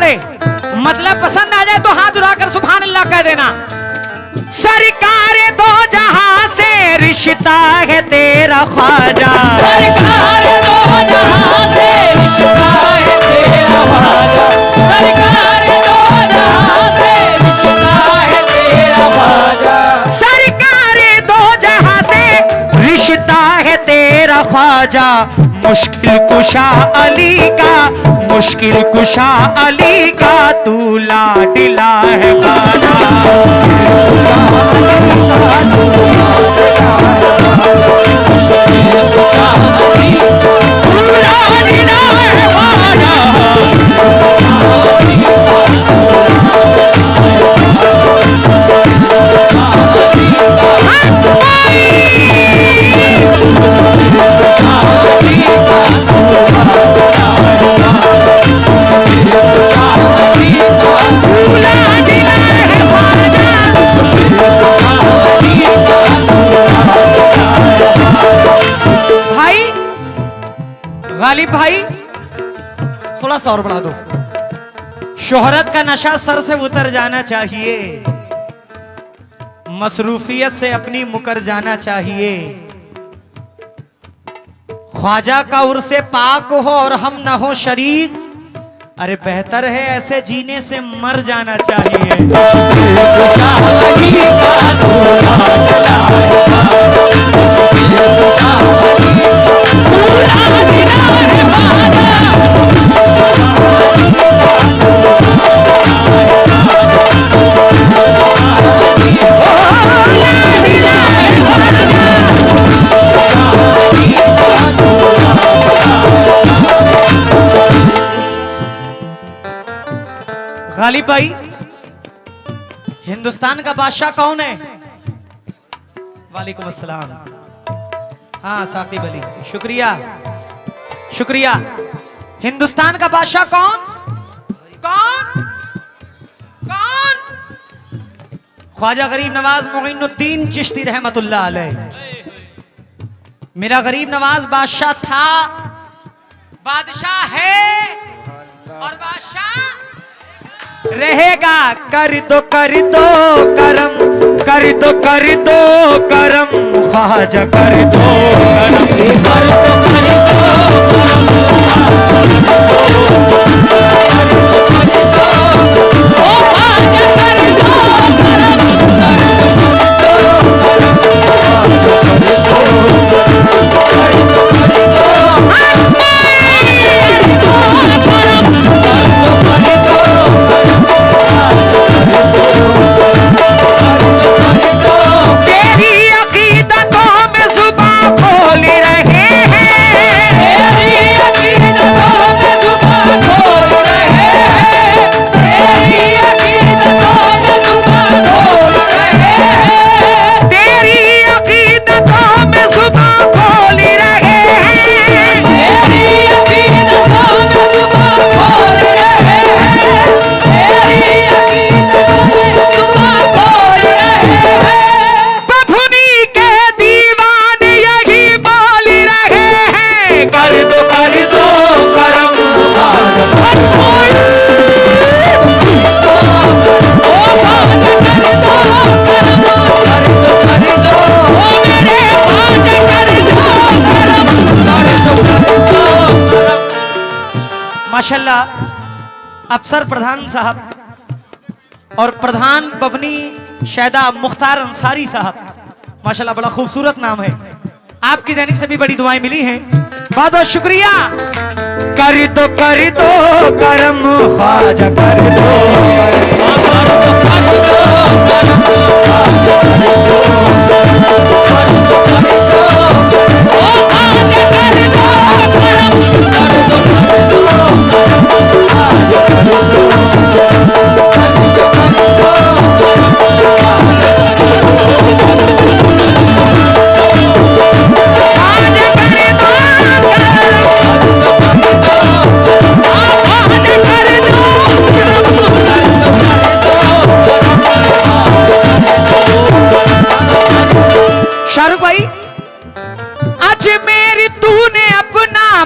पड़े, मतलब पसंद आ जाए तो हाथ उठाकर सुभान अल्लाह कह देना। सरकार दो जहां से रिश्ता है तेरा ख्वाजा, सरकार दो जहां से रिश्ता है तेरा ख्वाजा, सरकार दो जहां से रिश्ता है तेरा ख्वाजा, सरकार दो जहां से रिश्ता है तेरा ख्वाजा। मुश्किल कुशा अली का, मुश्किल कुशा अली का तू लाडला है ख्वाजा। गालिब भाई थोड़ा सा और बढ़ा दो। शोहरत का नशा सर से उतर जाना चाहिए, मसरूफियत से अपनी मुकर जाना चाहिए। ख्वाजा का उर्से पाक हो और हम न हो शरीक, अरे बेहतर है ऐसे जीने से मर जाना चाहिए। गालिब भाई, हिंदुस्तान का बादशाह कौन है? वालेकुम अस्सलाम। हाँ साकिब अली, शुक्रिया शुक्रिया। हिंदुस्तान का बादशाह कौन? कौन कौन? ख्वाजा गरीब नवाज मोइनुद्दीन चिश्ती रहमतुल्लाह अलैह। मेरा गरीब नवाज बादशाह था, बादशाह है और बादशाह रहेगा। कर दो करम, कर दो करम, ख्वाजा कर दो करम, कर दो माशाल्लाह अफसर प्रधान साहब और प्रधान बबनी शैदा मुख्तार अंसारी साहब, माशाल्लाह बड़ा खूबसूरत नाम है। आपकी जानिब से भी बड़ी दुआएं मिली हैं, बहुत बहुत शुक्रिया। कर दो करम, ख्वाजा कर दो,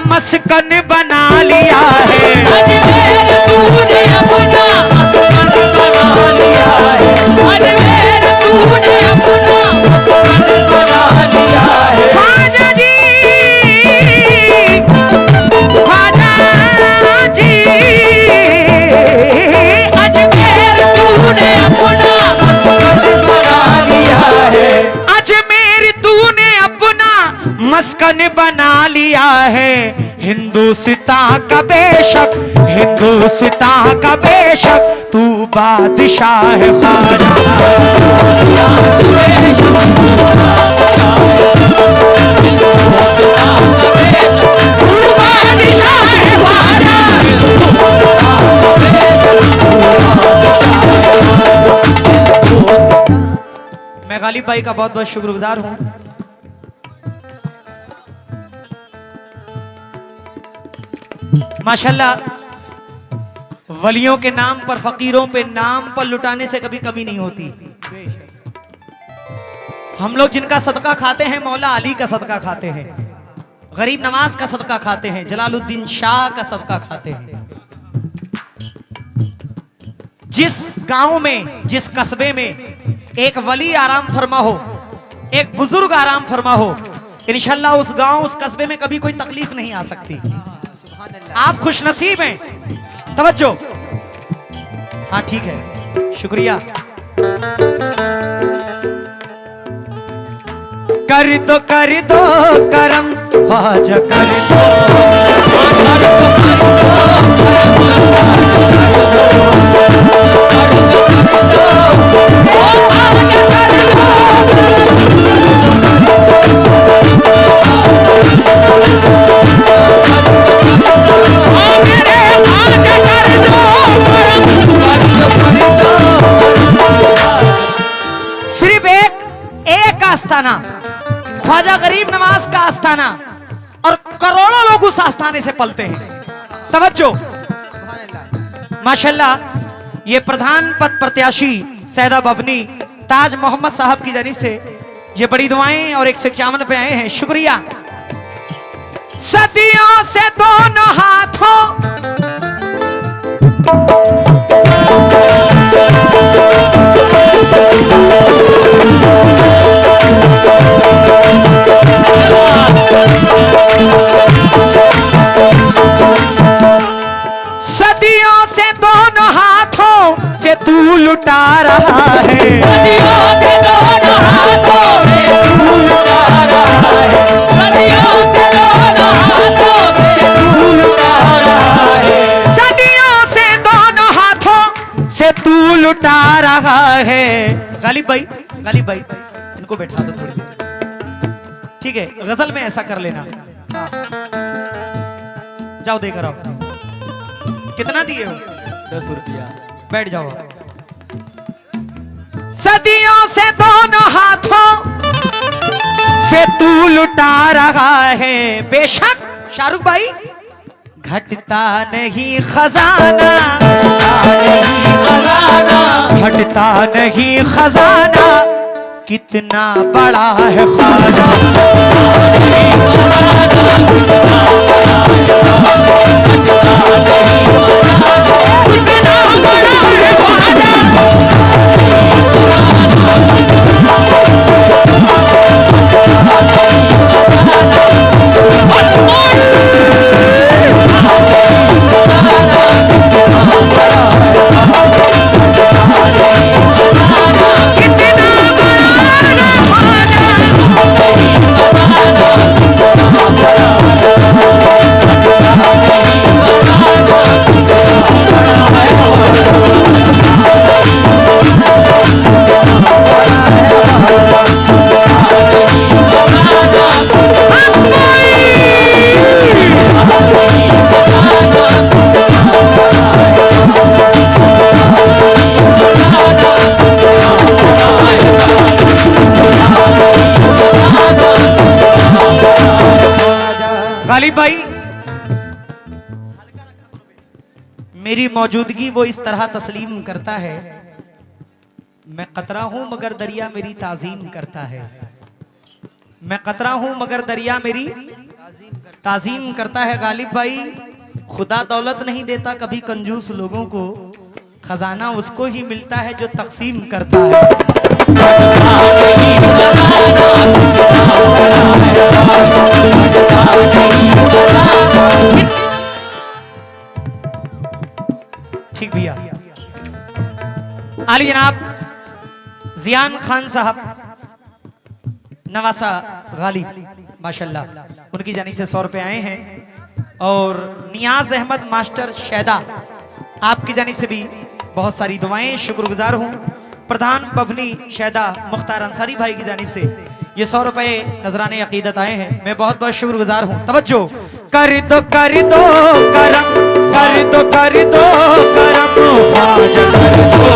मस्कन बना लिया है, अजमेर तूने अपना वतन बना लिया है हिंदुस्तां का बेशक, हिंदुस्तां का बेशक तू बादशाह है ख्वाजा। मैं गालिब भाई का बहुत बहुत शुक्रगुजार हूं। माशाल्लाह, वलियों के नाम पर, फकीरों पे नाम पर लुटाने से कभी कमी नहीं होती। हम लोग जिनका सदका खाते हैं, मौला अली का सदका खाते हैं, गरीब नवाज का सदका खाते हैं, जलालुद्दीन शाह का सदका खाते हैं। जिस गांव में, जिस कस्बे में एक वली आराम फरमा हो, एक बुजुर्ग आराम फरमा हो, इंशाल्लाह उस गांव, उस कस्बे में कभी कोई तकलीफ नहीं आ सकती। आप खुशनसीब हैं। तवज्जो। हाँ ठीक है, शुक्रिया। कर दो करम ख्वाजा, कर दो सिर्फ एक आस्थाना, ख्वाजा गरीब नवाज का आस्थाना, और करोड़ों लोग उस आस्थाने से पलते हैं। तवज्जो। माशाल्लाह, ये प्रधान पद प्रत्याशी सैदा बबनी ताज मोहम्मद साहब की जानिब से ये बड़ी दुआएं और 151 पे आए हैं। शुक्रिया। सदियों से दोनों हाथों सदियों से दोनों हाथों से तू लुटा रहा है, सदियों से दोनों हाथों से तू लुटा रहा है, सदियों से दोनों हाथों से तू लुटा रहा है, सदियों से दोनों हाथों से तू लुटा रहा है। गालिब भाई, गालिब भाई इनको बैठा दो थोड़ी देर, ठीक है? गजल में ऐसा कर लेना। हाँ। जाओ देकर आओ। कितना दिए हो? 10 रुपया। बैठ जाओ। सदियों से दोनों हाथों से तू लुटा रहा है, बेशक शाहरुख भाई घटता नहीं खजाना, घटता नहीं खजाना, कितना बड़ा है ख्वाजा। गालिब भाई, मेरी मौजूदगी वो इस तरह तस्लीम करता है, मैं कतरा हूं मगर दरिया मेरी ताजीम करता है, मैं कतरा हूं मगर दरिया मेरी ताजीम करता है। गालिब भाई, खुदा दौलत नहीं देता कभी कंजूस लोगों को, खजाना उसको ही मिलता है जो तकसीम करता है। ठीक भैया। आली जनाब जियान खान साहब नवासा गालिब, माशाल्लाह। उनकी जानिब से 100 रुपए आए हैं। और नियाज अहमद मास्टर शैदा, आपकी जानिब से भी बहुत सारी दुआएं, शुक्रगुजार हूँ। प्रधान बभनी शैदा मुख्तार अंसारी भाई की जानिब से ये 100 रुपए नजराने अकीदत आए हैं। मैं बहुत बहुत शुक्रगुजार हूँ। तवज्जो, कर दो करम, कर दो करम, ख्वाजा कर दो।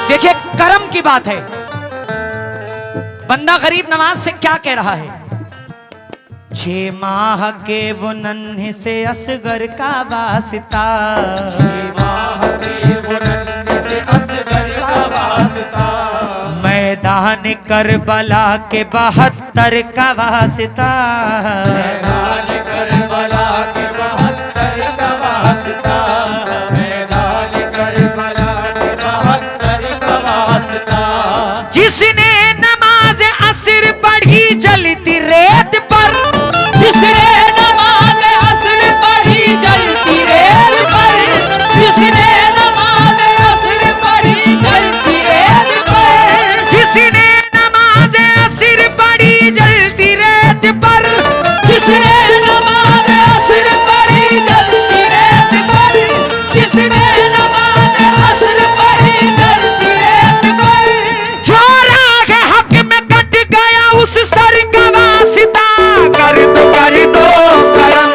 देखिए करम की बात है, बंदा गरीब नवाज से क्या कह रहा है? 6 माह के वो नन्हे से असगर का वास्ता, 6 माह के वो नन्हे से असगर का वास्ता, मैदान करबला के 72 का वास्ता, मैदान करबला के 72 का वास्ता, मैदान करबला के 72 का वास्ता। जिसने नमाज असर पढ़ी जलती रेत पर, जिसने नमाज असर पढ़ी जलती रेत पर, जिसने नमाज असर पढ़ी जलती रेत पर, जिसने नमाज असर पढ़ी जलती रेत पर, जिसने नमाज असर पढ़ी जलती रेत पर, जिसने नमाज असर पढ़ी जलती रेत पर, जो राह हक में कट गया उस सर का वास्ता, कर दो करम,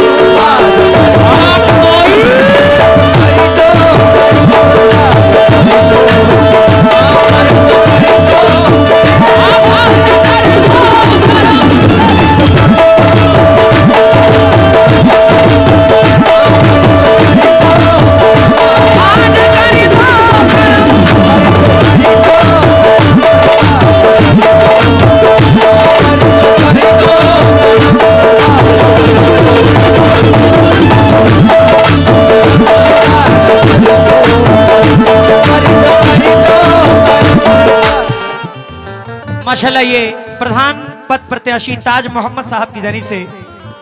माशाल्लाह ये प्रधान पद प्रत्याशी ताज मोहम्मद साहब की जानिब से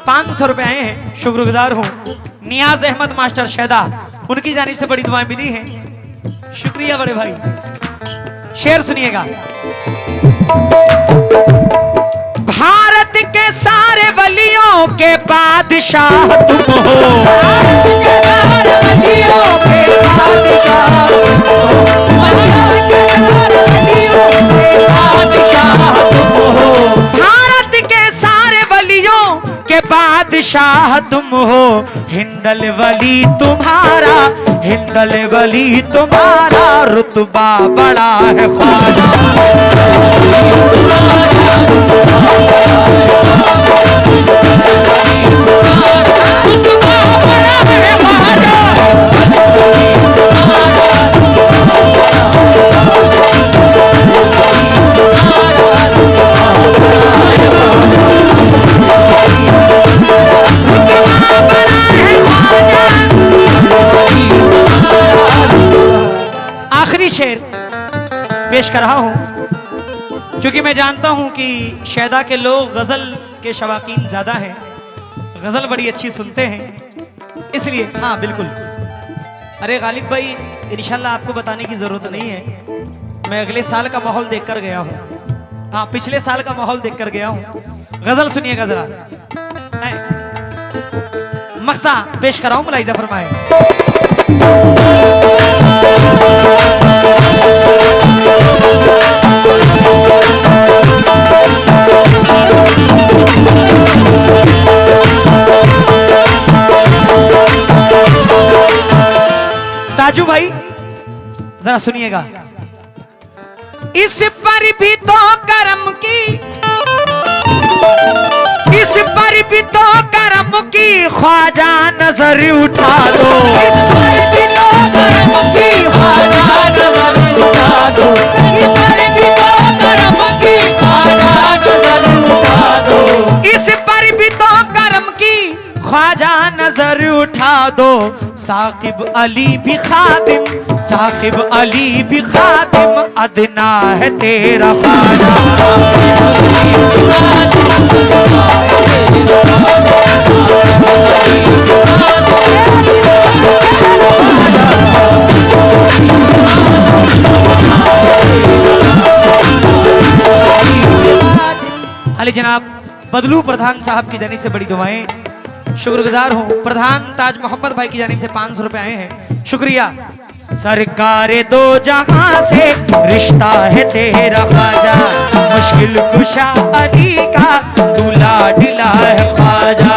500 रुपए आए हैं। शुक्रगुजार हूँ। नियाज अहमद मास्टर शैदा, उनकी जानिब से बड़ी दुआएं मिली हैं। शुक्रिया बड़े भाई। शेर सुनिएगा। भारत के सारे वलियों के बादशाह तुम हो, भारत के सारे वलियों के बादशाह तुम हो, भारत के सारे वलियों के बादशाह तुम हो, भारत के सारे वलियों के बादशाह तुम हो। हिंदल वली तुम्हारा, हिंदल वली तुम्हारा रुतबा बड़ा है ख्वाजा। आखिरी शेर पेश कर रहा हूं क्योंकि मैं जानता हूं कि शैदा के लोग गजल के शवाकीन ज्यादा हैं, गजल बड़ी अच्छी सुनते हैं, इसलिए हाँ बिल्कुल। अरे गालिब भाई, इंशाल्लाह आपको बताने की जरूरत नहीं है, मैं अगले साल का माहौल देखकर गया हूं। हाँ, पिछले साल का माहौल देखकर गया हूं। गजल सुनिएगा जरा, मख्ता पेश कराऊं, मुलाहिजा फरमाए। ताजू भाई जरा सुनिएगा। इस पर भी तो करम की, इस पर भी तो करम की ख्वाजा नजर उठा दो, इस पर भी तो करम की ख्वाजा नजर उठा दो, इस पर भी तो करम की ख्वाजा नजर उठा दो, इस पर भी तो करम की ख्वाजा नजर उठा दो। साकिब अली भी खादिम, साकिब अली भी खादिम, अदना है तेरा ख्वाजा। अली जनाब बदलू प्रधान साहब की जानिब से बड़ी दुआएं। शुक्रगुजार हूँ। प्रधान ताज मोहम्मद भाई की जानिब से 500 रुपए आए हैं, शुक्रिया। सरकारे दो जहां से रिश्ता है तेरा ख्वाजा, मुश्किल कुशा अली का तू लाडला है ख्वाजा।